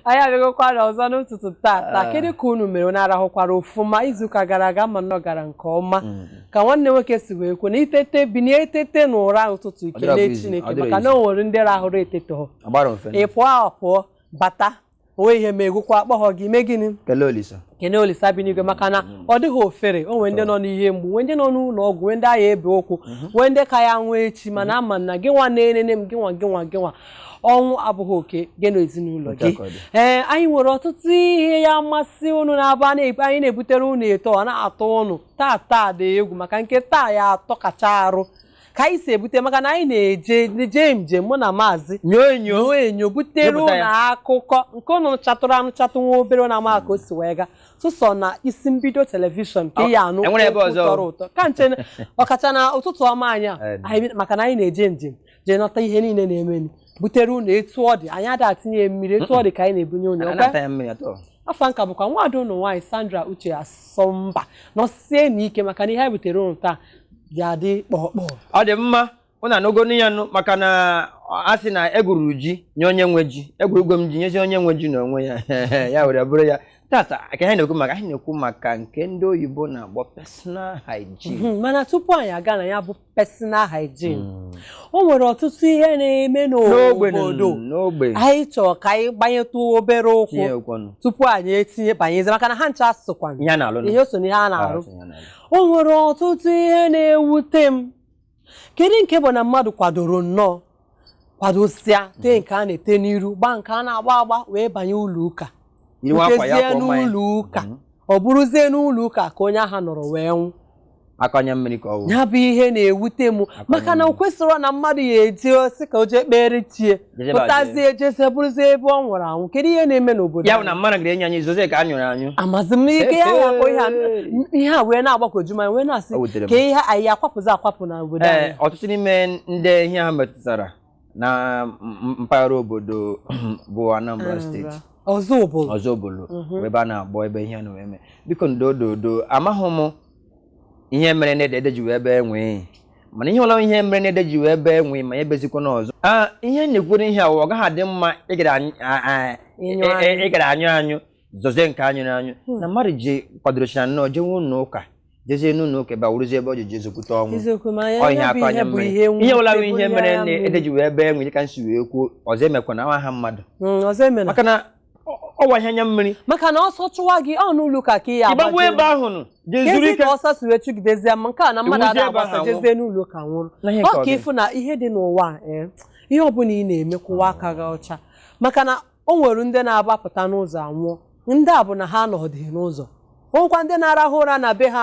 Aya abịagokwa ọzọ n'ụtụtụ taa kedu ka unu mere na-arahụkwara ofụma izuụka gara aga ma nọ gara nke ọma ka nwanne nwoke si wee kwu na itete bi na etete n'ụra ụtụtụ ikele Chineke maka na o nwere ndị rahụrụ etete ha ị pụọ bata onwe ihe ma egwukwa akpọghọ gị mee gịnị kene Olisa bi n'igwe maka na ọ dịghị ofere o nwere ndị nọ n'ihe mgbu nwee ndị nọ n'ụlọ ọgwụ nwee ndị agha ebe okwu nwee ndị ka ya nwee echi mana ama na gị nwa na-enene m gị nwa ọnwụ abụghị oke gị na ezinụlọ gị anyị nwere ọtụtụ ihe ya mmasị unu na-aba anyị na-ebutere unu eto ọ na-atọ unu taa dị egwu maka nke taa ya atọ kacha arụ ka anyị si ebute maka na anyị na-eje njem mụ na Mazi nyoo enyo butere unu akụkọ nke unu chatụrụ anụchatụ nwa obere na ama ka o si wee gaa sụsọ na isi mbido telivishọn ka ya anụ tọrọ ụtọ ka nche ọkacha na ụtụtụ ọma anyị maka na anyị na-eje njem jee nọta ihe niile na-emeni butere unu etu ọ dị anyị ada atinye mmiri etu ọ dị ka anyị na-ebunye unu afọ nka bụkwa nwaada unu nwaanyị Sandra Asomba nọsie n'ike maka na ihe anyị butere unu taa ya dị kpọkpọ ọ dị mma ụna n'ogo ya nụ maka na a sị na egwuru ji nye onye nwe ji egwurugo m ji nyezi onye nwe ji n'onwe ya ya were bụrụ ya tata ka anyị na-ekwu maka nke ndị oyibo na-akpọ personal hygiene mana tupu anyị aga na ya bụ personal hygiene o nwere ọtụtụ ihe na-eme n'obodo anyị chọrọ ka anyị gbanyetụ obere ụkwụ tupu anyị etinye banyezi maka na ha ncha asụkwa ihe so na ihe a na-arụ o nwere ọtụtụ ihe na-ewute m kedu nke bụ na mmadụ kwadoro nnọọ kwadosia tee nke a na-ete n'iru gbaa nke a na-agba agba wee banye ụlọ ụka butezie n'ụlọ ụka ọ bụrụzie n'ụlọ ụka ka onye agha nọrọ wee nwụ akọnya mmiri ka ọ ya bụ ihe na-ewute m maka na o kwesịrọ na mmadụ ya eje osi ka o jee kpere tie pụtazie ejeze bụrụzie ebe ọ nwụrụ anwụ kedu ihe na-eme n'obodo ya bụ na mmadụ ga-enye anyị izoze ka anyụrụ anyụ amazi m ike ya akpọ ihe a wee na-agbakoju ma wee na-asị ka ihe anyị akwapụzi akwapụ na obodo anyị ọtụtụ n'ime ndị ihe ha metụtara na mpaghara obodo bụ Anambra steeti Ọzọbụlụ ebe a na-agbọ ebe ihe na-eme biko ndododo amaghị m ihe mere na-ede ji wee ebe enwe mana ihe ọla ihe mere na-ede ji wee ebe enwe ma ebezikwa n'ọzọ ihe na-ekwuru ihe a ọ gaghị adị mma ịgara anyụ zoze nke anyụ na mmadụ ji kwadochara nnọọ jewe ụlọ ụka jezie n'ụlọ ụka ebe awụrụzi ebe ọ ji jezokwute ọnwụ ihe aka anya mmiri ihe ọla ihe mere na-ede ji wee ebe enwe ka nsi wee kwuo ọzọ emekwa na nwa ha mmadụ maka na ọwa ihe anya mmiri maka na ọsọ chụwa gị ọ n'ụlọ ụka ka ya agbaje ebe ahụ nụ jezuru ike ọsọ si wee chụgidezie ma nke a na mmadụ ada agbasa jezie n'ụlọ ụka nwụrụ ọ ka ịfụ na ihe dị n'ụwa ihe ọbụla ị na-eme kwụwa aka gị ọcha maka na o nwere ndị na-agbapụta n'ụzọ anwụọ ndị a bụ na ha anọdịghị n'ụzọ onwekwa ndị na-arahụ ụra na be ha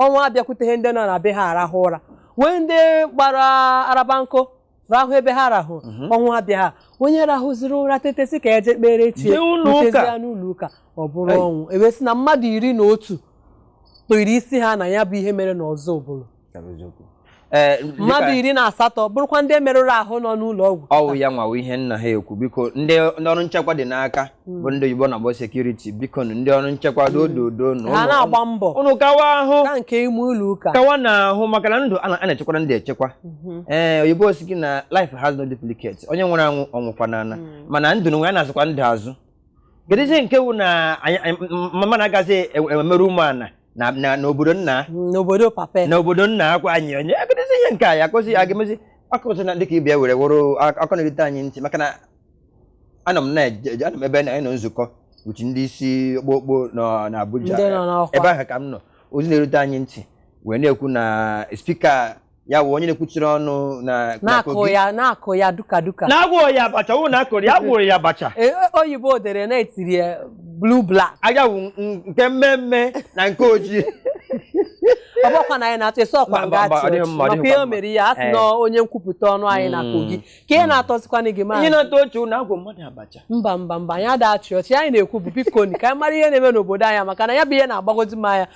ọnwa abịakwuteghị ndị nọ na be ha arahụ ụra wee ndị gbara araba nkụ rahụ ebe ha rahụ ọnwụ abịa ha onye rahụziri ụra tetesi ka eje kpere chi tezie n'ụlọ ụka ọ bụrụ ọnwụ ewesị na mmadụ 11 kpere isi ha na ya bụ ihe mere n'Ọzọbụlụ mmadụ 18 bụrụkwa ndị merụrụ ahụ nọ n'ụlọ ọgwụ ọwụ ya nwawo ihe nna ha ekwu biko ndị ọrụ nchekwa dị n'aka bụ ndị oyibo na-akpọ sekuriti biko ndị ọrụ nchekwa dododo ha na-agba mbọ unu kawa ahụ ka nke ime ụlọ ụka kawa na-ahụ maka na ndụ a na-echekwa ndị echekwa oyibo si gị na life has no duplicate onye nwere anwụ ọnwụkwa n'ana mana ndụ n'onwe ya na-azụkwa ndụ azụ gedizie nke wụ na mama na-agazi emerụ ụmụana n'obodo nna n'obodo nna akwa anyị onye agadizi ihe nke a ya akụzi ya ga-emezi akụzi na dịka ịbịa were wụrụ akọ na-erite anyị ntị maka na ana m ebe anyị nọ nzukọ uchi ndị isi okpokpo na Abuja ebe ahụ ka m nọ ozi na-erute anyị ntị wee na-ekwu na spika ya wụ onye na-ekwuchiri ọnụ na-akụ ya duka na-agwụ ya abacha wụ na akụrụ ya gwụrụ ya abacha oyibo dere na-etiri ya blue black anya wụ nke mmemme na nke ojii ọ bụkwa na anyị na-atụ esi ọkwa nga maka ihe o mere ya asị na onye nkwupụta ọnụ anyị na-akụ gị ka ihe na-atọzikwana gị ihe na-atọ oche na agwụ mmadụ abacha mba anyị ada-achị ọchị anyị na-ekwu bụ biko ka anyị mara ihe na-eme n'obodo anyị maka na ya bụ ihe na-agbagozi m anya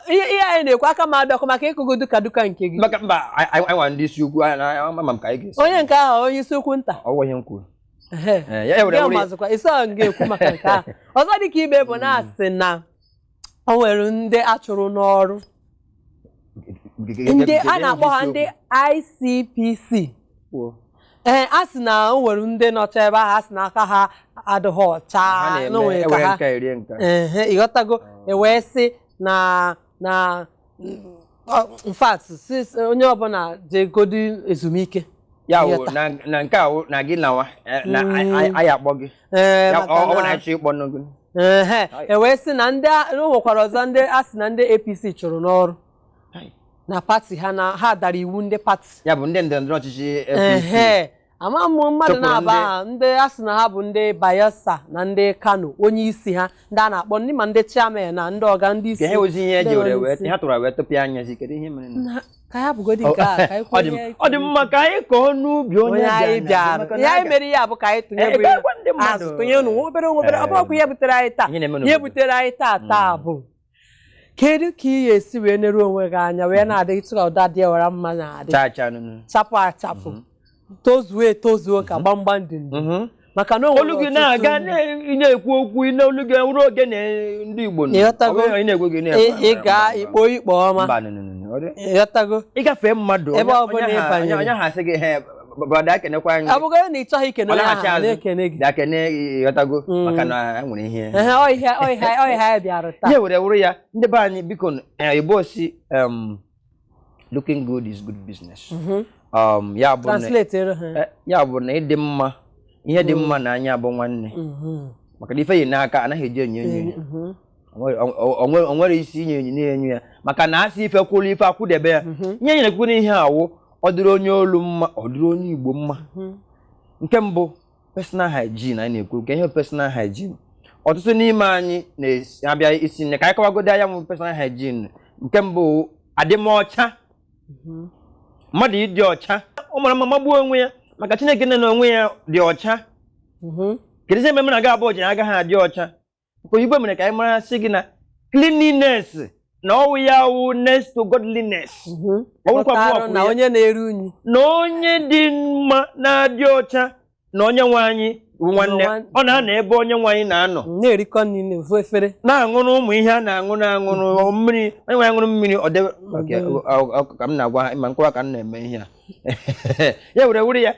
ihe anyị na-ekwu aka m adọkọ maka ịkụgo duka nke gị maka mba anyị nwa ndị isi ukwu ama m ka anyị ga-esi onye nke ahụ onye isi ukwu nta ọwụ ihe m kwuru mazịkwa isi ọ ga-ekwu maka nke ahụ ọzọ dịka ibe bụ na-asị na o nwere ndị a chụrụ n'ọrụ ndị a na-akpọ ha ndị ICPC asị na o nwere ndị nọcha ebe ahụ asị na aka ha adịghị ọcha n'onwe ka ha ịghọtago wee sị na in fact onye ọbụla jegodi ezumike ya na nke a na gị nawa na anyị akpọ gị ọ na-achọ ịkpọ n'ogo wee sị na ndị nwekwara ọzọ ndị asị na ndị APC chụrụ n'ọrụ na pati ha na ha dara iwu ndị pati ya bụ ndị ndọrọndọrọ ọchịchị APC ama mmụ mmadụ na-aba ndị asị na ha bụ ndị Bayelsa na ndị Kano onye isi ha ndị a na-akpọ ndị ma ndị chairman na ndị ọga ndị isi ka ha ozi ihe eji were ha tụrụ wee tụpịa anya si kedu ihe mere ka ya bụgodi nke a ka ọ dị mma ka anyị kọọ n'ubi onye anyị bịara ihe anyị mere ya bụ ka anyị tụnyere azụ tụnye unu obere ọ bụkwa ihe butere anyị taa ihe butere anyị taa bụ kedu ka ị ga-esi wee neru onwe gị anya wee na-adị ịtụ ka ụda dị ewara mma na-adị chapụ achapụ tozuo ka gbamgbam dị ndụ maka na olu gị na-aga na-ekwu okwu n'olu gị ruo oge na ndị Igbo ị ga-ikpo ikpo ọma ịghọtago ịgafe mmadụ ebe ọ bụla ịbanye onye ha sị gị brọda ekenekwa anyị ọ bụgoro na ị chọghị ikene onye ahụ na-ekene gị dakene ịghọtago maka na enwere ihe ọhịa bịara taa ihe were wuru ya ndị be anyị biko Igbo si looking good is good business ya bụ na ịdị mma ihe dị mma na anya bụ nwanne maka na ife yi n'aka anaghị eji enyo o nwere isi inye enyo na-enyo ya maka na asị ife kwụrụ ife akwụdebe ya ihe na-ekwu n'ihe awụ ọ dịrị onye olu mma ọ dịrị onye Igbo mma nke mbụ personal hygiene anyị na-ekwu nke ihe personal hygiene ọtụtụ n'ime anyị na-abịa isi nne ka anyị kọwagodi anya nwụ personal hygiene nke mbụ adịmọcha mmadụ ịdị ọcha ọ mara mma magbuo onwe ya maka Chineke nne na onwe ya dị ọcha kedu ihe mere na aga abụọ ji agaghị adị ọcha nke oyibo mere ka anyị mara sị gị na cleanliness na ọwụ ya wụ next to godliness na onye na-eru unyi na onye dị mma na-adị ọcha na onye nwe anyị nwanne ọ na-anọ ebe onye nwe anyị na-anọ na-erikọ nri n'ofu efere na-aṅụrụ ụmụ ihe a na-aṅụrụ mmiri onye nwe aṅụrụ mmiri ọ debe ka m na-agwa ma nkọwa ka m na-eme ihe a ya were ya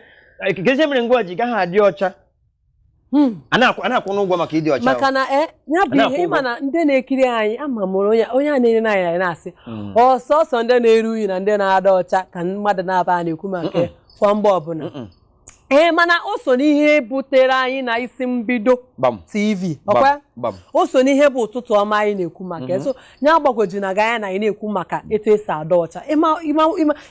ekekezi mere ngwa ji gaghị adị ọcha a na-akwụ n'ụgwọ maka ịdị ọcha maka na ya bụ ihe ịma na ndị na-ekiri anyị ama mụrụ onye a na-ere anyị na-asị ọsọsọ ndị na-eru unyi na ndị na-ada ọcha ka mmadụ na-aba na-ekwu maka kwa mgbe ọbụla mana o so n'ihe butere anyị na isi mbido TV ọkwa o so n'ihe bụ ụtụtụ ọma anyị na-ekwu maka so nya gbagwoju na ganya na anyị na-ekwu maka etu esi ada ọcha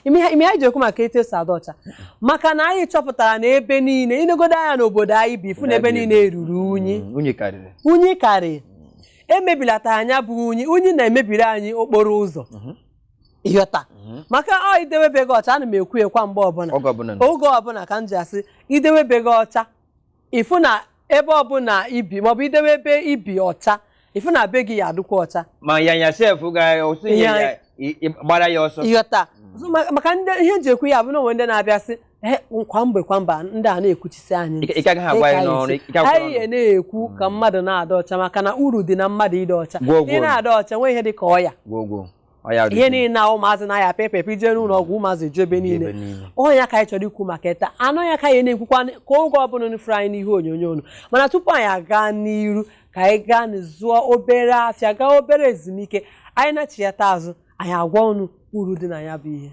ime anyị ji ekwu maka etu esi ada ọcha maka na anyị chọpụtara na ebe niile inegodo anya n'obodo anyị bi ifu na ebe niile ruru unyi karịrị emebilata anya bụ unyi na-emebiri anyị okporo ụzọ ịghọta maka idewebe gị ọcha ana m ekwu kwa mgbe ọbụla oge ọbụla ka m ji asị idewebe gị ọcha ifu na ebe ọbụla ibi maọbụ idewebe ibi ọcha ifu na be gị ya adịkwa ọcha ma ya sef gbara ya ọsọ ịghọta maka ndị ihe nji ekwu ya bụ na onwe ndị na-abịasị kwa mgbe ndị a na-ekwuchisi anyị anyị na-ekwu ka mmadụ na-ada ọcha maka na uru dị na mmadụ ịdị ọcha ị na-ada ọcha nwee ihe dị ka ọya ihe niile na ụmụazị na ya pepe ije n'ụlọ ọgwụ ụmụazị ju ebe niile ọnya ka anyị chọrọ ikwu maka ịta anụ ya ka anyị na-ekwukwa ka oge ọbụla nfere anyị n'ihe onyonyo mana tupu anyị aga n'iru ka anyị gaa zụọ obere afịa gaa obere ezumike anyị na-achịata azụ anyị agwa unu uru dị na ya bụ ihe